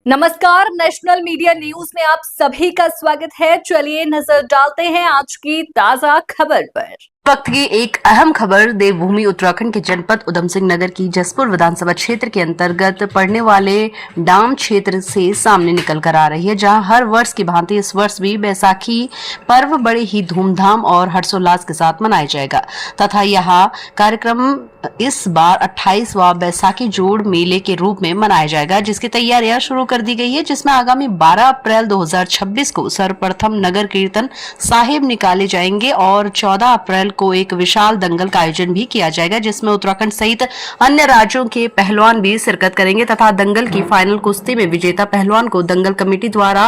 नमस्कार, national media news में आप सभी का स्वागत है। चलिए नजर डालते हैं आज की ताजा खबर पर। वक्त की एक अहम खबर देवभूमि उत्तराखंड के जनपद उधम सिंह नगर की जसपुर विधानसभा क्षेत्र के अंतर्गत पड़ने वाले डाम क्षेत्र से सामने निकल कर आ रही है, जहां हर वर्ष की भांति इस वर्ष भी बैसाखी पर्व बड़े ही धूमधाम और हर्षोल्लास के साथ मनाया जाएगा तथा यह कार्यक्रम इस बार 28वां बैसाखी जोड़ मेले के रूप में मनाया जाएगा, जिसकी तैयारियां शुरू कर दी गई है, जिसमें आगामी 12 अप्रैल 2026 को सर्वप्रथम नगर कीर्तन साहिब निकाले जाएंगे और 14 अप्रैल को एक विशाल दंगल का आयोजन भी किया जाएगा, जिसमें उत्तराखंड सहित अन्य राज्यों के पहलवान भी शिरकत करेंगे तथा दंगल की फाइनल कुश्ती में विजेता पहलवान को दंगल कमेटी द्वारा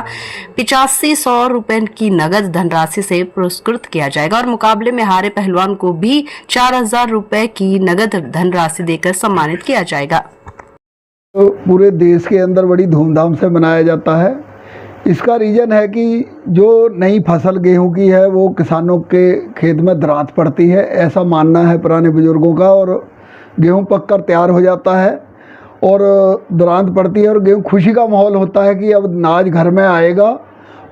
8500 रुपए की नगद धनराशि से पुरस्कृत किया जाएगा और मुकाबले में हारे पहलवान को भी 4000 रुपए की नगद धनराशि देकर सम्मानित किया जाएगा। तो पूरे देश के अंदर बड़ी धूमधाम से मनाया जाता है। इसका रीज़न है कि जो नई फसल गेहूं की है वो किसानों के खेत में दरांत पड़ती है, ऐसा मानना है पुराने बुजुर्गों का। और गेहूं पककर तैयार हो जाता है और दरांत पड़ती है और गेहूं खुशी का माहौल होता है कि अब अनाज घर में आएगा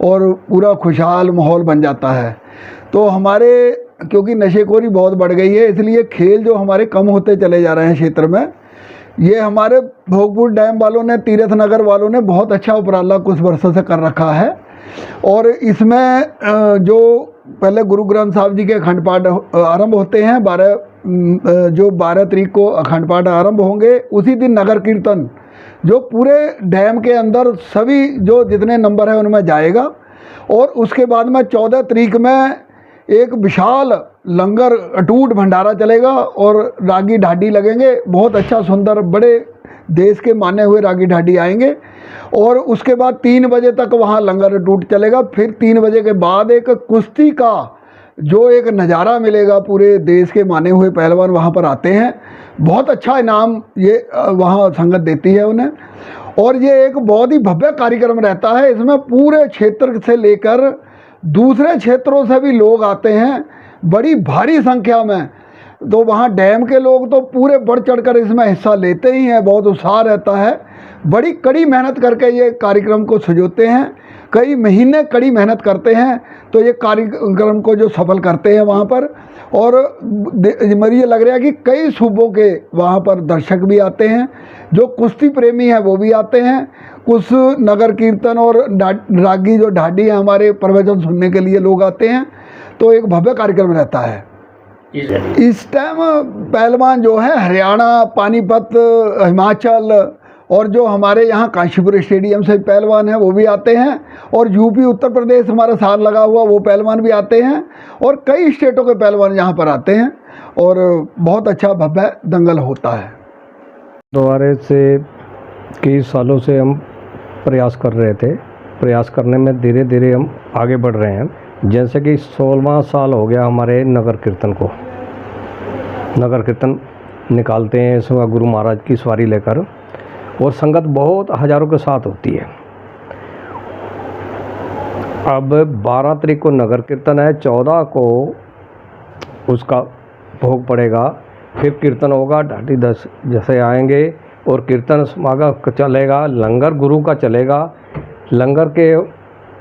और पूरा खुशहाल माहौल बन जाता है। तो हमारे क्योंकि नशेखोरी बहुत बढ़ गई है, इसलिए खेल जो हमारे कम होते चले जा रहे हैं क्षेत्र में। ये हमारे भोगपुर डैम वालों ने, तीरथ नगर वालों ने बहुत अच्छा उपराला कुछ वर्षों से कर रखा है। और इसमें जो पहले गुरु ग्रंथ साहब जी के अखंड पाठ आरंभ होते हैं, 12 तारीख को अखंड पाठ आरंभ होंगे। उसी दिन नगर कीर्तन जो पूरे डैम के अंदर सभी जो जितने नंबर है उनमें जाएगा। और उसके बाद में 14 तारीख में एक विशाल लंगर अटूट भंडारा चलेगा और रागी ढाडी लगेंगे। बहुत अच्छा सुंदर बड़े देश के माने हुए रागी ढाडी आएंगे और उसके बाद 3 बजे तक वहाँ लंगर अटूट चलेगा। फिर 3 बजे के बाद एक कुश्ती का जो एक नज़ारा मिलेगा, पूरे देश के माने हुए पहलवान वहाँ पर आते हैं। बहुत अच्छा इनाम ये वहाँ संगत देती है उन्हें। और ये एक बहुत ही भव्य कार्यक्रम रहता है। इसमें पूरे क्षेत्र से लेकर दूसरे क्षेत्रों से भी लोग आते हैं बड़ी भारी संख्या में। तो वहाँ डैम के लोग तो पूरे बढ़ चढ़कर इसमें हिस्सा लेते ही हैं, बहुत उत्साह रहता है। बड़ी कड़ी मेहनत करके ये कार्यक्रम को सजोते हैं, कई महीने कड़ी मेहनत करते हैं तो ये कार्यक्रम को जो सफल करते हैं वहाँ पर। और मुझे लग रहा है कि कई सूबों के वहाँ पर दर्शक भी आते हैं, जो कुश्ती प्रेमी हैं वो भी आते हैं। कुछ नगर कीर्तन और रागी जो ढाडी है हमारे प्रवचन सुनने के लिए लोग आते हैं। तो एक भव्य कार्यक्रम रहता है। इस टाइम पहलवान जो है हरियाणा, पानीपत, हिमाचल और जो हमारे यहाँ काशीपुर स्टेडियम से पहलवान हैं वो भी आते हैं। और यूपी, उत्तर प्रदेश हमारा साथ लगा हुआ वो पहलवान भी आते हैं और कई स्टेटों के पहलवान यहाँ पर आते हैं और बहुत अच्छा भव्य दंगल होता है। दोबारा से कई सालों से हम प्रयास कर रहे थे। प्रयास करने में धीरे धीरे हम आगे बढ़ रहे हैं। जैसे कि 16वां साल हो गया हमारे नगर कीर्तन को। नगर कीर्तन निकालते हैं इसमें गुरु महाराज की सवारी लेकर और संगत बहुत हज़ारों के साथ होती है। अब 12 तारीख को नगर कीर्तन है, 14 को उसका भोग पड़ेगा, फिर कीर्तन होगा, ढाडी 10 जैसे आएंगे और कीर्तन समागम चलेगा, लंगर गुरु का चलेगा। लंगर के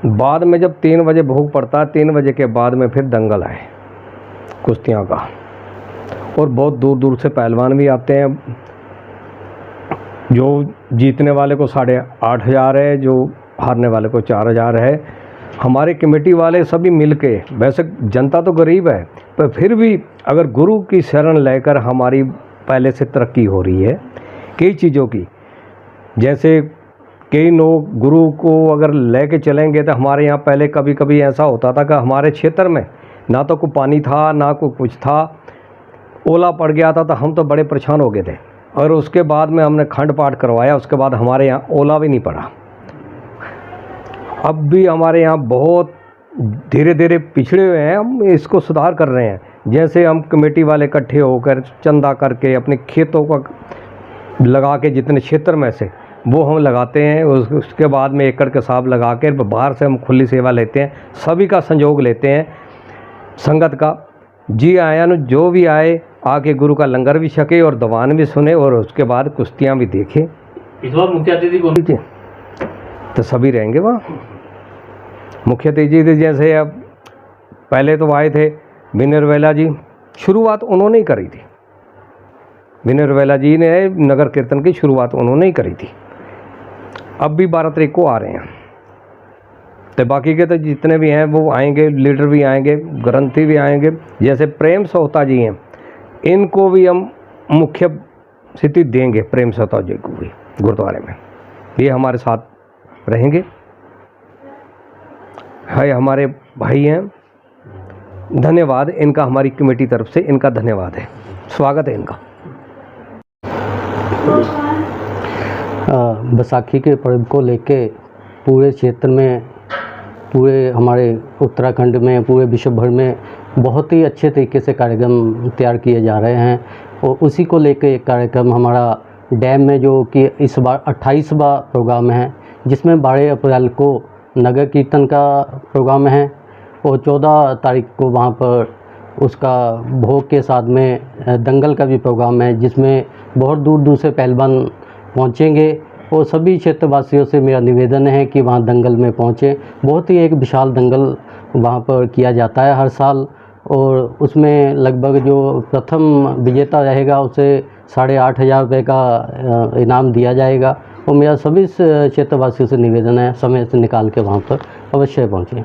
बाद में जब 3 बजे भोग पड़ता है, 3 बजे के बाद में फिर दंगल है कुश्तियाँ का। और बहुत दूर दूर से पहलवान भी आते हैं। जो जीतने वाले को 8500 है, जो हारने वाले को 4000 है। हमारे कमेटी वाले सभी मिलके, वैसे जनता तो गरीब है पर फिर भी अगर गुरु की शरण लेकर हमारी पहले से तरक्की हो रही है कई चीज़ों की। जैसे कई लोग गुरु को अगर लेके चलेंगे तो हमारे यहाँ पहले कभी कभी ऐसा होता था कि हमारे क्षेत्र में ना तो कोई पानी था ना कोई कुछ था, ओला पड़ गया था तो हम तो बड़े परेशान हो गए थे। और उसके बाद में हमने खंड पाठ करवाया, उसके बाद हमारे यहाँ ओला भी नहीं पड़ा। अब भी हमारे यहाँ बहुत धीरे धीरे पिछड़े हुए हैं, हम इसको सुधार कर रहे हैं। जैसे हम कमेटी वाले इकट्ठे होकर चंदा करके अपने खेतों का लगा के जितने क्षेत्र में से वो हम लगाते हैं, उसके बाद में एकड़ के हिसाब लगा के बाहर से हम खुली सेवा लेते हैं, सभी का संयोग लेते हैं संगत का। जी आया न जो भी आए आके गुरु का लंगर भी छके और दीवान भी सुने और उसके बाद कुश्तियाँ भी देखें। इस बार मुख्य अतिथि कौन थे? तो सभी रहेंगे वहाँ। मुख्य अतिथि थे जैसे अब पहले तो आए थे विनय रुवेला जी, शुरुआत उन्होंने ही करी थी। विनय रुवेला जी ने नगर कीर्तन की शुरुआत उन्होंने ही करी थी। अब भी 12 तारीख को आ रहे हैं, तो बाकी के तो जितने भी हैं वो आएंगे, लीडर भी आएंगे, ग्रंथी भी आएंगे। जैसे प्रेम सोहता जी हैं, इनको भी हम मुख्य स्थिति देंगे, प्रेम सोहता जी को भी गुरुद्वारे में, ये हमारे साथ रहेंगे। है हमारे भाई हैं, धन्यवाद इनका, हमारी कमेटी तरफ से इनका धन्यवाद है, स्वागत है इनका। बैसाखी के पर्व को लेके पूरे क्षेत्र में, पूरे हमारे उत्तराखंड में, पूरे विश्व भर में बहुत ही अच्छे तरीके से कार्यक्रम तैयार किए जा रहे हैं। और उसी को लेके एक कार्यक्रम हमारा डैम में, जो कि इस बार 28वां प्रोग्राम है, जिसमें 12 अप्रैल को नगर कीर्तन का प्रोग्राम है और 14 तारीख को वहाँ पर उसका भोग के साथ में दंगल का भी प्रोग्राम है, जिसमें बहुत दूर दूर से पहलवान पहुँचेंगे। और सभी क्षेत्रवासियों से मेरा निवेदन है कि वहाँ दंगल में पहुँचें। बहुत ही एक विशाल दंगल वहाँ पर किया जाता है हर साल, और उसमें लगभग जो प्रथम विजेता रहेगा उसे 8,500 रुपये का इनाम दिया जाएगा। और मेरा सभी क्षेत्रवासियों से निवेदन है समय से निकाल के वहाँ पर अवश्य पहुँचें।